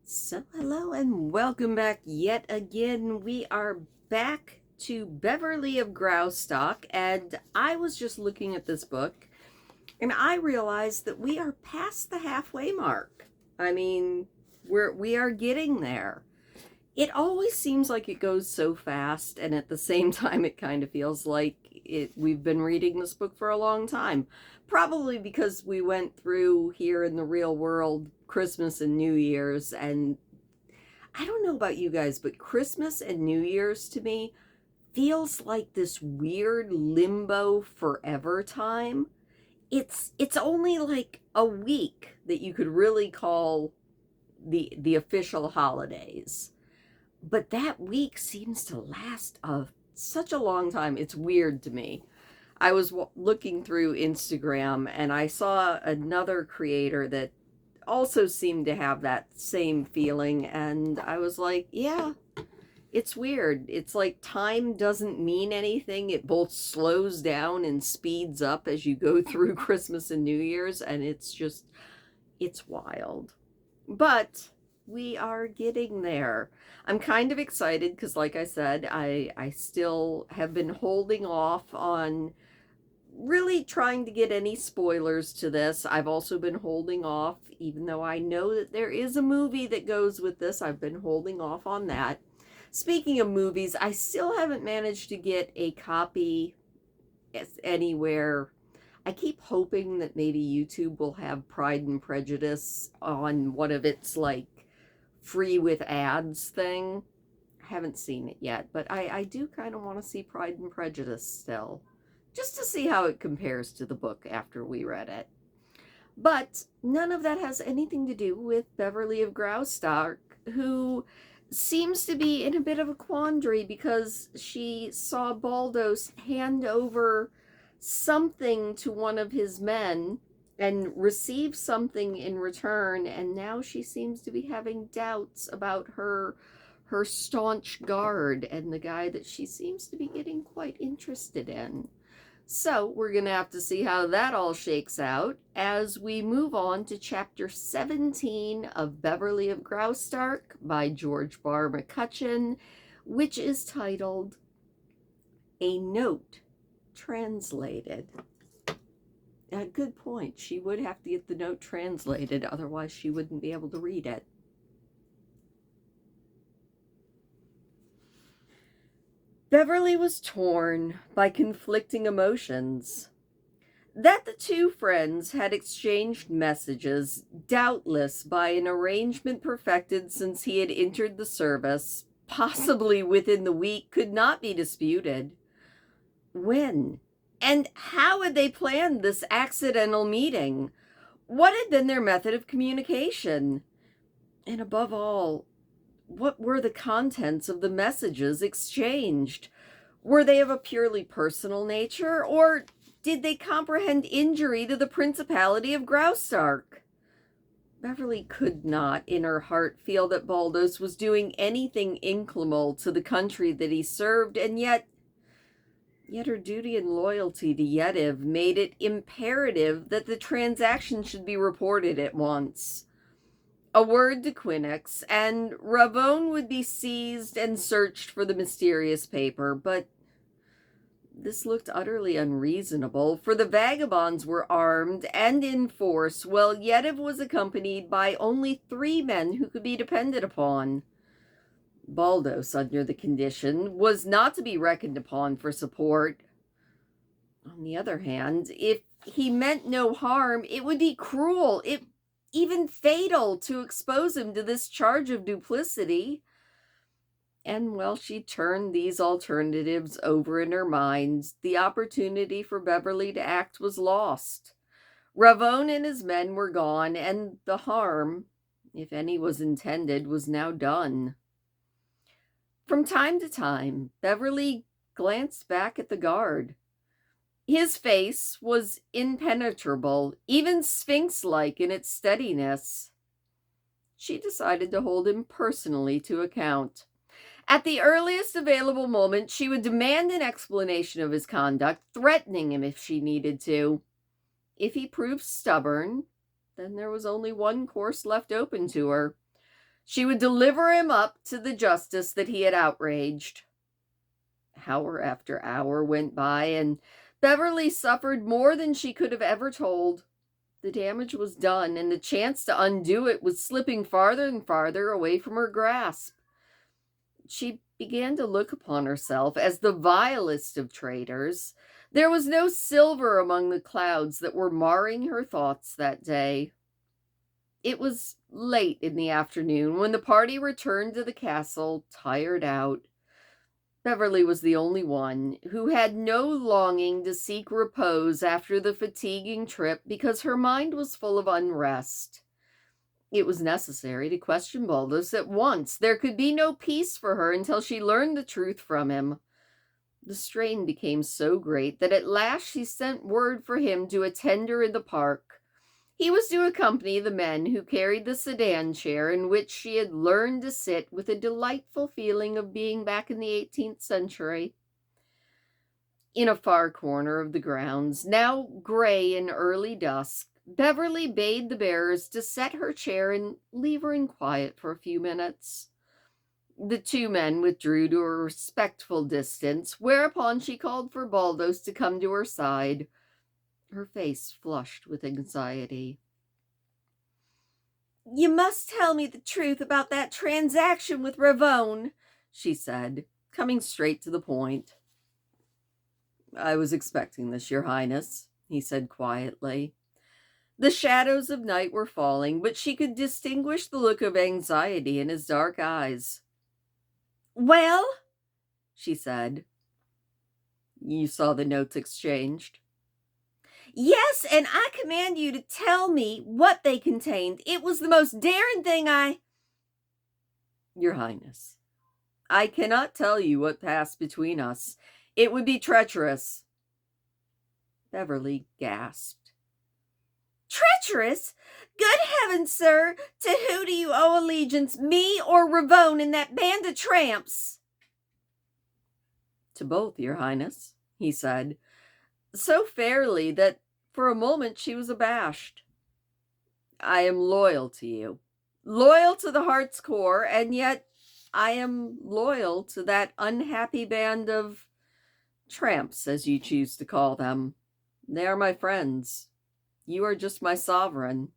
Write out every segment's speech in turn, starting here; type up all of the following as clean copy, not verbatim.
So, hello and welcome back yet again. We are back to Beverly of Graustark, and I was just looking at this book and I realized that we are past the halfway mark. I mean, we are getting there. It always seems like it goes so fast, and at the same time it kind of feels like we've been reading this book for a long time. Probably because we went through here in the real world Christmas and New Year's, and I don't know about you guys, but Christmas and New Year's to me feels like this weird limbo forever time. It's only like a week that you could really call the official holidays. But that week seems to last such a long time. It's weird to me. I was looking through Instagram and I saw another creator that also seemed to have that same feeling, and I was like, yeah, it's weird. It's like time doesn't mean anything. It both slows down and speeds up as you go through Christmas and New Year's, and it's wild. But we are getting there. I'm kind of excited because, like I said, I still have been holding off on really trying to get any spoilers to this. I've also been holding off, even though I know that there is a movie that goes with this. I've been holding off on that. Speaking of movies, I still haven't managed to get a copy anywhere. I keep hoping that maybe YouTube will have Pride and Prejudice on one of its like free with ads thing. I haven't seen it yet, but I do kind of want to see Pride and Prejudice still, just to see how it compares to the book after we read it. But none of that has anything to do with Beverly of Graustark, who seems to be in a bit of a quandary because she saw Baldos hand over something to one of his men and receive something in return, and now she seems to be having doubts about her staunch guard and the guy that she seems to be getting quite interested in. So we're going to have to see how that all shakes out as we move on to chapter 17 of Beverly of Graustark by George Barr McCutcheon, which is titled A Note Translated. A good point. She would have to get the note translated, otherwise she wouldn't be able to read it. Beverly was torn by conflicting emotions. That the two friends had exchanged messages, doubtless by an arrangement perfected since he had entered the service, possibly within the week, could not be disputed. When and how had they planned this accidental meeting? What had been their method of communication? And above all, what were the contents of the messages exchanged? Were they of a purely personal nature, or did they comprehend injury to the Principality of Graustark? Beverly could not, in her heart, feel that Baldos was doing anything inclimal to the country that he served, and yet her duty and loyalty to Yetive made it imperative that the transaction should be reported at once. A word to Quinnox, and Ravone would be seized and searched for the mysterious paper, but this looked utterly unreasonable, for the vagabonds were armed and in force, while Yetive was accompanied by only 3 men who could be depended upon. Baldos, under the condition, was not to be reckoned upon for support. On the other hand, if he meant no harm, it would be cruel, even fatal, to expose him to this charge of duplicity. And while she turned these alternatives over in her mind, the opportunity for Beverly to act was lost. Ravone and his men were gone, and the harm, if any was intended, was now done. From time to time, Beverly glanced back at the guard. His face was impenetrable, even sphinx-like in its steadiness. She decided to hold him personally to account. At the earliest available moment, she would demand an explanation of his conduct, threatening him if she needed to. If he proved stubborn, then there was only one course left open to her: She would deliver him up to the justice that he had outraged. Hour after hour went by, and Beverly suffered more than she could have ever told. The damage was done, and the chance to undo it was slipping farther and farther away from her grasp. She began to look upon herself as the vilest of traitors. There was no silver among the clouds that were marring her thoughts that day. It was late in the afternoon when the party returned to the castle, tired out. Beverly was the only one who had no longing to seek repose after the fatiguing trip because her mind was full of unrest. It was necessary to question Baldos at once. There could be no peace for her until she learned the truth from him. The strain became so great that at last she sent word for him to attend her in the park. He was to accompany the men who carried the sedan chair in which she had learned to sit with a delightful feeling of being back in the 18th century. In a far corner of the grounds, now gray in early dusk, Beverly bade the bearers to set her chair and leave her in quiet for a few minutes. The two men withdrew to a respectful distance, whereupon she called for Baldos to come to her side. Her face flushed with anxiety. "You must tell me the truth about that transaction with Ravone," she said, coming straight to the point. "I was expecting this, Your Highness," he said quietly. The shadows of night were falling, but she could distinguish the look of anxiety in his dark eyes. "Well?" she said. "You saw the notes exchanged?" "Yes, and I command you to tell me what they contained. It was the most daring thing Your Highness, I cannot tell you what passed between us. It would be treacherous." Beverly gasped. "Treacherous? Good heavens, sir! To who do you owe allegiance, me or Ravone and that band of tramps?" "To both, Your Highness," he said, so fairly that for a moment she was abashed. "I am loyal to you, loyal to the heart's core, and yet I am loyal to that unhappy band of tramps, as you choose to call them. They are my friends. You are just my sovereign."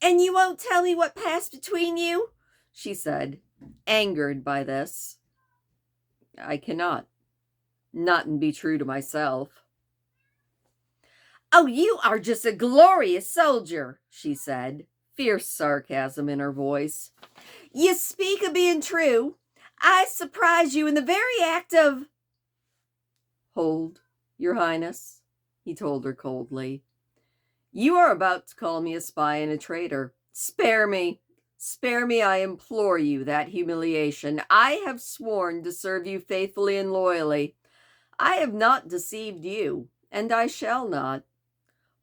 "And you won't tell me what passed between you?" she said, angered by this. "I cannot. Not and be true to myself." "Oh, you are just a glorious soldier," she said, fierce sarcasm in her voice. "You speak of being true. I surprise you in the very act of—" "Hold, Your Highness," he told her coldly. "You are about to call me a spy and a traitor. Spare me. Spare me, I implore you, that humiliation. I have sworn to serve you faithfully and loyally. I have not deceived you, and I shall not.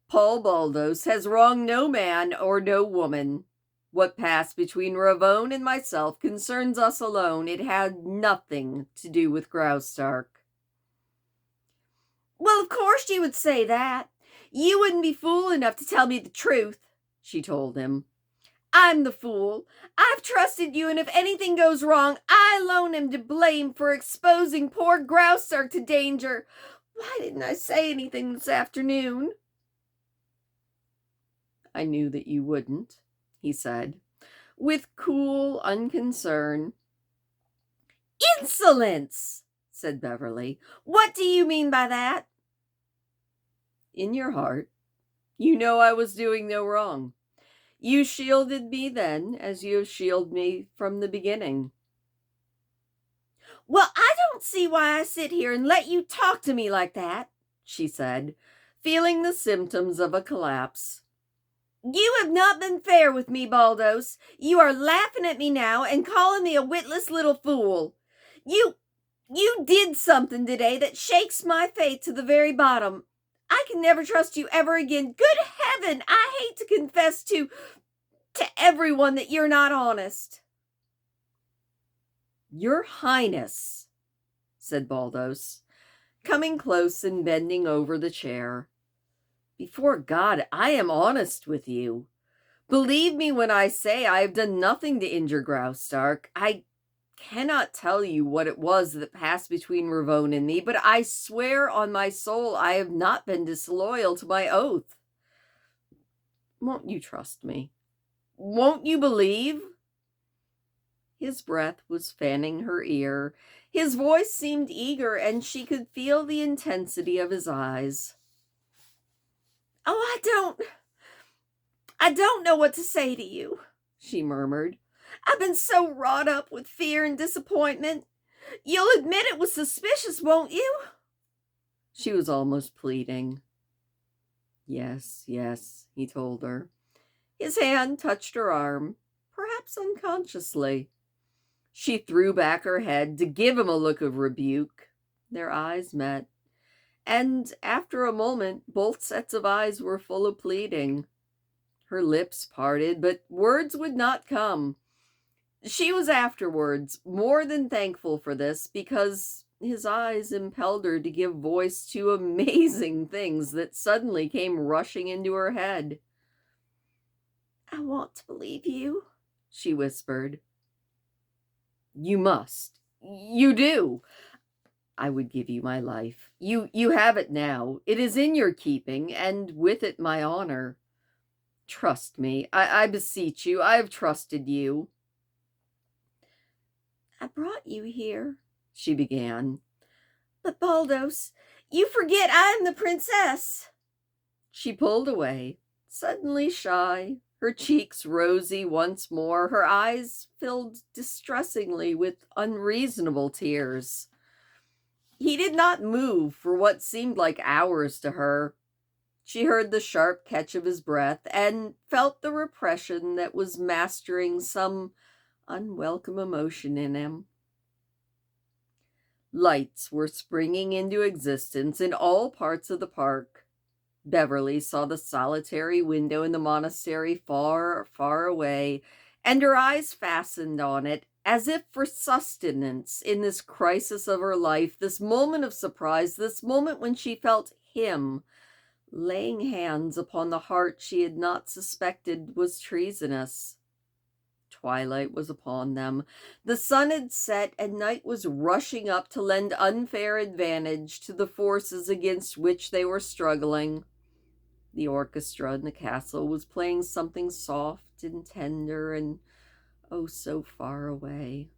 Paul Baldos has wronged no man or no woman. What passed between Ravone and myself concerns us alone. It had nothing to do with Graustark." "Well, of course you would say that. You wouldn't be fool enough to tell me the truth," she told him. "I'm the fool. I've trusted you, and if anything goes wrong, I alone am to blame for exposing poor Graustark to danger. Why didn't I say anything this afternoon?" "I knew that you wouldn't," he said, with cool unconcern. "Insolence!" said Beverly. "What do you mean by that?" "In your heart, you know I was doing no wrong. You shielded me then, as you have shielded me from the beginning." "Well, I don't see why I sit here and let you talk to me like that," she said, feeling the symptoms of a collapse. "You have not been fair with me, Baldos. You are laughing at me now and calling me a witless little fool. You did something today that shakes my faith to the very bottom. I can never trust you ever again. Good heaven, I hate to confess to everyone that you're not honest." "Your Highness," said Baldos, coming close and bending over the chair. "Before God, I am honest with you. Believe me when I say I have done nothing to injure Graustark. I cannot tell you what it was that passed between Ravone and me, but I swear on my soul I have not been disloyal to my oath. Won't you trust me? Won't you believe? His breath was fanning her ear. His voice seemed eager, and she could feel the intensity of his eyes. Oh, I don't know what to say to you, she murmured. I've been so wrought up with fear and disappointment. You'll admit it was suspicious, won't you? She was almost pleading. Yes, yes, he told her. His hand touched her arm, perhaps unconsciously. She threw back her head to give him a look of rebuke. Their eyes met, and after a moment, both sets of eyes were full of pleading. Her lips parted, but words would not come. She was afterwards more than thankful for this, because his eyes impelled her to give voice to amazing things that suddenly came rushing into her head. I want to believe you, she whispered. You must. You do. I would give you my life. You have it now. It is in your keeping, and with it my honor. Trust me. I beseech you. I have trusted you. I brought you here, she began. But Baldos, you forget I am the princess. She pulled away, suddenly shy, her cheeks rosy once more, her eyes filled distressingly with unreasonable tears. He did not move for what seemed like hours to her. She heard the sharp catch of his breath and felt the repression that was mastering some unwelcome emotion in him. Lights were springing into existence in all parts of the park. Beverly saw the solitary window in the monastery far, far away, and her eyes fastened on it as if for sustenance in this crisis of her life, this moment of surprise, this moment when she felt him laying hands upon the heart she had not suspected was treasonous. Twilight was upon them. The sun had set, and night was rushing up to lend unfair advantage to the forces against which they were struggling. The orchestra in the castle was playing something soft and tender and oh, so far away.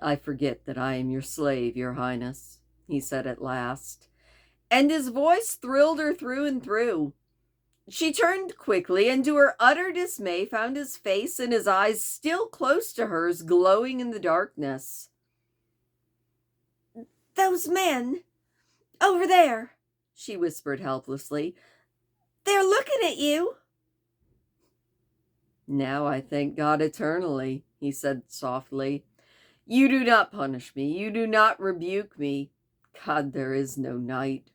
I forget that I am your slave, your highness, he said at last, and his voice thrilled her through and through. She turned quickly, and to her utter dismay found his face and his eyes still close to hers, glowing in the darkness. Those men, over there, she whispered helplessly. They're looking at you. Now I thank God eternally, he said softly. You do not punish me. You do not rebuke me. God, there is no night.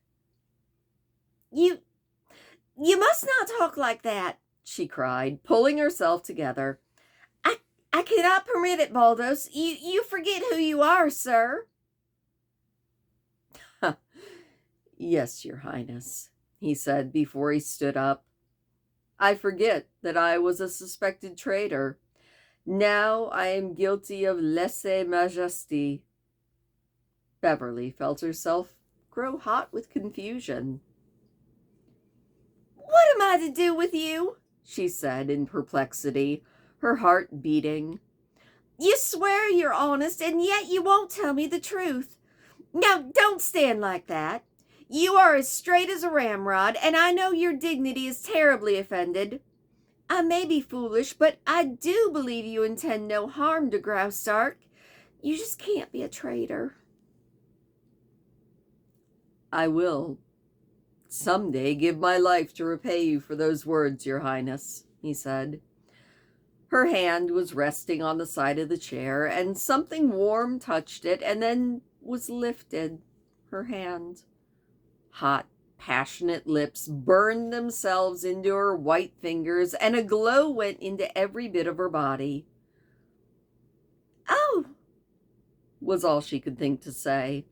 You must not talk like that, she cried, pulling herself together. I cannot permit it, Baldos. You forget who you are, sir. Yes, your highness, he said before he stood up. I forget that I was a suspected traitor. Now I am guilty of lèse-majesté. Beverly felt herself grow hot with confusion. What am I to do with you? She said in perplexity, her heart beating. You swear you're honest, and yet you won't tell me the truth. Now, don't stand like that. You are as straight as a ramrod, and I know your dignity is terribly offended. I may be foolish, but I do believe you intend no harm to Graustark. You just can't be a traitor. I will someday give my life to repay you for those words, your highness, he said. Her hand was resting on the side of the chair, and something warm touched it and then was lifted. Her hand. Hot, passionate lips burned themselves into her white fingers, and a glow went into every bit of her body. Oh, was all she could think to say.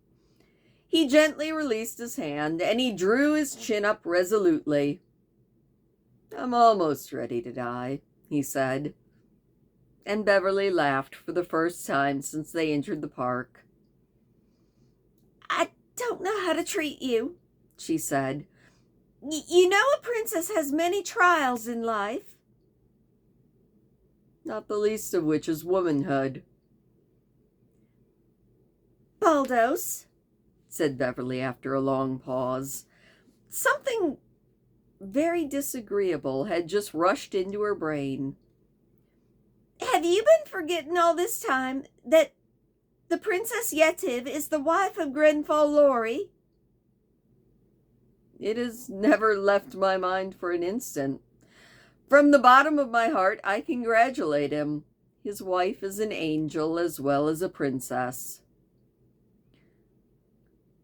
He gently released his hand, and he drew his chin up resolutely. I'm almost ready to die, he said. And Beverly laughed for the first time since they entered the park. I don't know how to treat you, she said. You know a princess has many trials in life. Not the least of which is womanhood. Baldos, said Beverly after a long pause. Something very disagreeable had just rushed into her brain. Have you been forgetting all this time that the Princess Yetive is the wife of Grenfall Lorry? It has never left my mind for an instant. From the bottom of my heart, I congratulate him. His wife is an angel as well as a princess.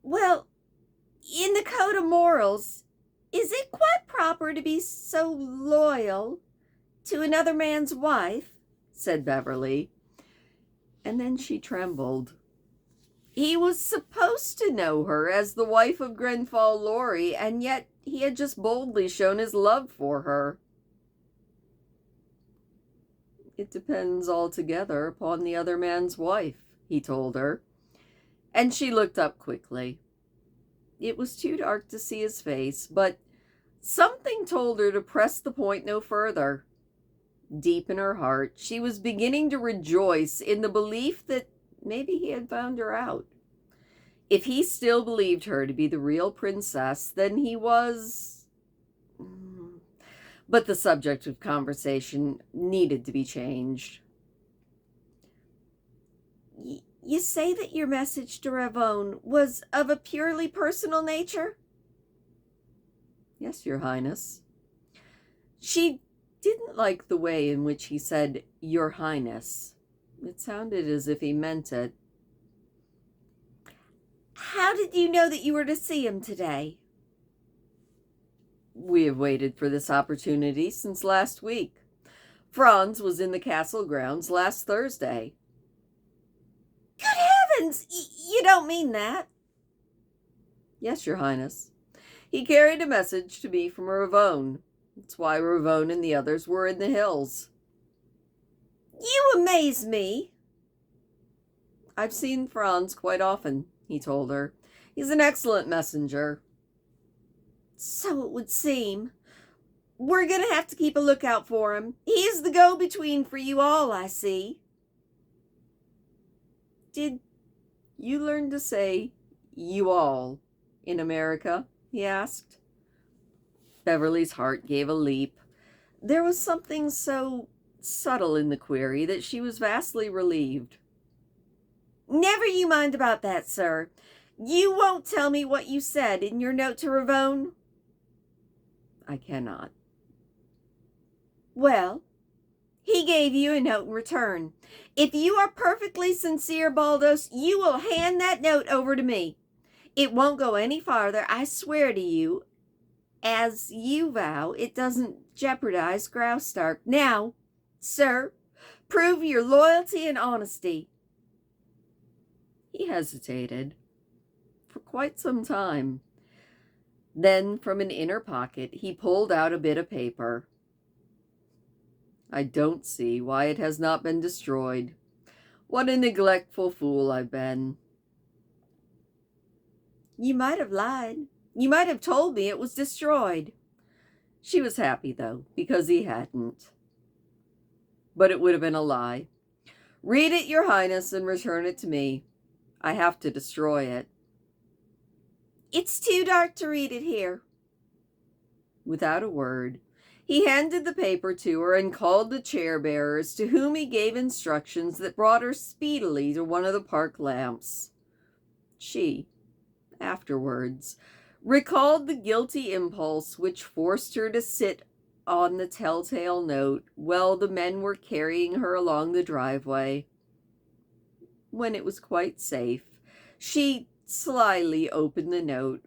Well, in the code of morals, is it quite proper to be so loyal to another man's wife? Said Beverly. And then she trembled. He was supposed to know her as the wife of Grenfall Lorry, and yet he had just boldly shown his love for her. It depends altogether upon the other man's wife, he told her, and she looked up quickly. It was too dark to see his face, but something told her to press the point no further. Deep in her heart, she was beginning to rejoice in the belief that maybe he had found her out. If he still believed her to be the real princess, then he was... But the subject of conversation needed to be changed. You say that your message to Ravone was of a purely personal nature? Yes, Your Highness. She didn't like the way in which he said, Your Highness. It sounded as if he meant it. How did you know that you were to see him today? We have waited for this opportunity since last week. Franz was in the castle grounds last Thursday. Good heavens! You don't mean that? Yes, Your Highness. He carried a message to me from Ravone. That's why Ravone and the others were in the hills. You amaze me. I've seen Franz quite often, he told her. He's an excellent messenger. So it would seem. We're going to have to keep a lookout for him. He's the go-between for you all, I see. Did you learn to say you all in America? He asked. Beverly's heart gave a leap. There was something so subtle in the query that she was vastly relieved. Never you mind about that, sir. You won't tell me what you said in your note to Ravone? I cannot. Well, he gave you a note in return. If you are perfectly sincere, Baldos, you will hand that note over to me. It won't go any farther, I swear to you. As you vow, it doesn't jeopardize Graustark. Now, sir, prove your loyalty and honesty. He hesitated for quite some time. Then, from an inner pocket, he pulled out a bit of paper. I don't see why it has not been destroyed. What a neglectful fool I've been. You might have lied. You might have told me it was destroyed. She was happy, though, because he hadn't. But it would have been a lie. Read it, Your Highness, and return it to me. I have to destroy it. It's too dark to read it here. Without a word, he handed the paper to her and called the chair-bearers, to whom he gave instructions that brought her speedily to one of the park lamps. She, afterwards, recalled the guilty impulse which forced her to sit on the telltale note while the men were carrying her along the driveway. When it was quite safe, she slyly opened the note.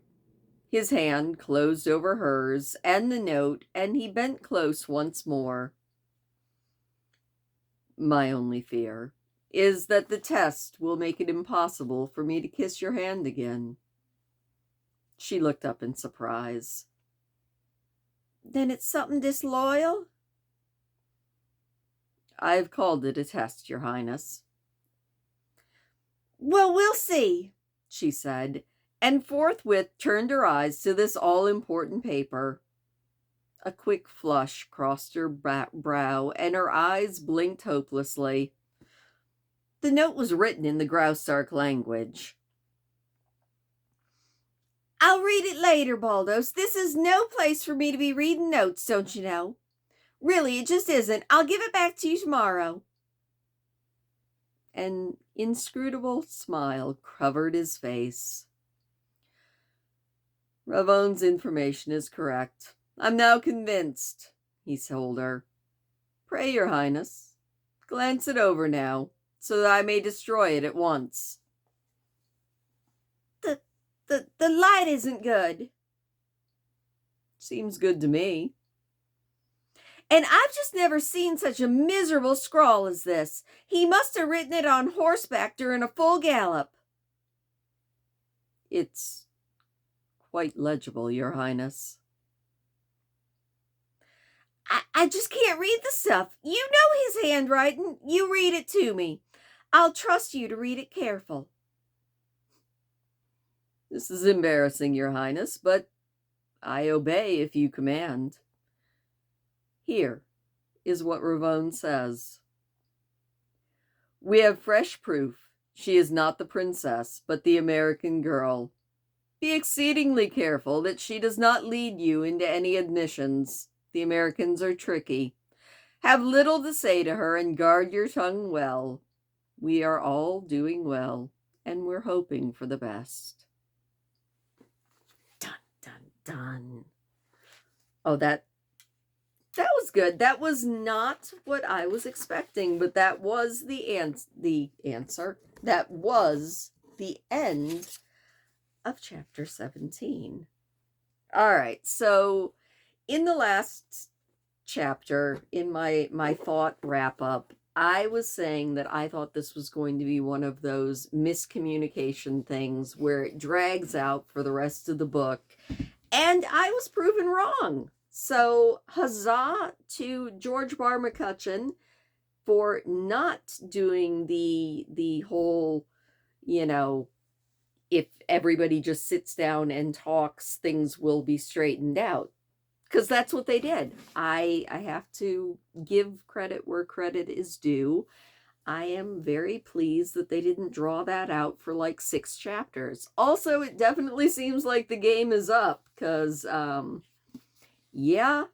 His hand closed over hers and the note, and he bent close once more. My only fear is that the test will make it impossible for me to kiss your hand again. She looked up in surprise. Then it's something disloyal? I've called it a test, Your Highness. Well, we'll see, she said, and forthwith turned her eyes to this all-important paper. A quick flush crossed her brow, and her eyes blinked hopelessly. The note was written in the Graustark language. I'll read it later, Baldos. This is no place for me to be reading notes, don't you know? Really, it just isn't. I'll give it back to you tomorrow. An inscrutable smile covered his face. Ravon's information is correct. I'm now convinced, he told her. Pray, Your Highness, glance it over now, so that I may destroy it at once. The light isn't good. Seems good to me. And I've just never seen such a miserable scrawl as this. He must have written it on horseback during a full gallop. It's quite legible, Your Highness. I just can't read the stuff. You know his handwriting. You read it to me. I'll trust you to read it careful. This is embarrassing, Your Highness, but I obey if you command. Here is what Ravon says. We have fresh proof. She is not the princess, but the American girl. Be exceedingly careful that she does not lead you into any admissions. The Americans are tricky. Have little to say to her and guard your tongue well. We are all doing well, and we're hoping for the best. Dun, dun, dun. Oh, that was good. That was not what I was expecting, but that was the answer. That was the end of chapter 17. All right, so in the last chapter, in my thought wrap-up, I was saying that I thought this was going to be one of those miscommunication things where it drags out for the rest of the book, and I was proven wrong. So, huzzah to George Barr McCutcheon for not doing the whole, if everybody just sits down and talks, things will be straightened out. Because that's what they did. I have to give credit where credit is due. I am very pleased that they didn't draw that out for like 6 chapters. Also, it definitely seems like the game is up because, yeah,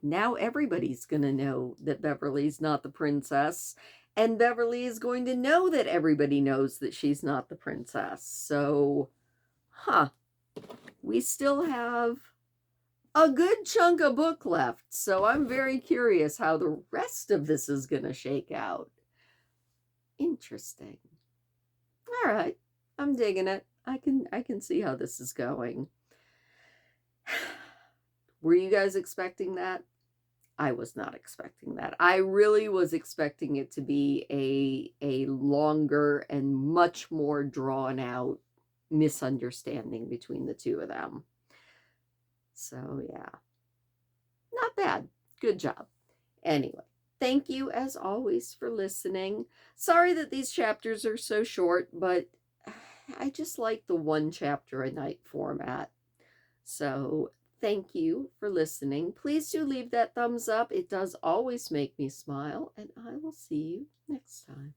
now everybody's going to know that Beverly's not the princess. And Beverly is going to know that everybody knows that she's not the princess. So, we still have a good chunk of book left, so I'm very curious how the rest of this is going to shake out. Interesting. All right, I'm digging it. I can see how this is going. Were you guys expecting that? I was not expecting that. I really was expecting it to be a longer and much more drawn out misunderstanding between the two of them. So, yeah, not bad. Good job. Anyway, thank you as always for listening. Sorry that these chapters are so short, but I just like the one chapter a night format. So, thank you for listening. Please do leave that thumbs up. It does always make me smile, and I will see you next time.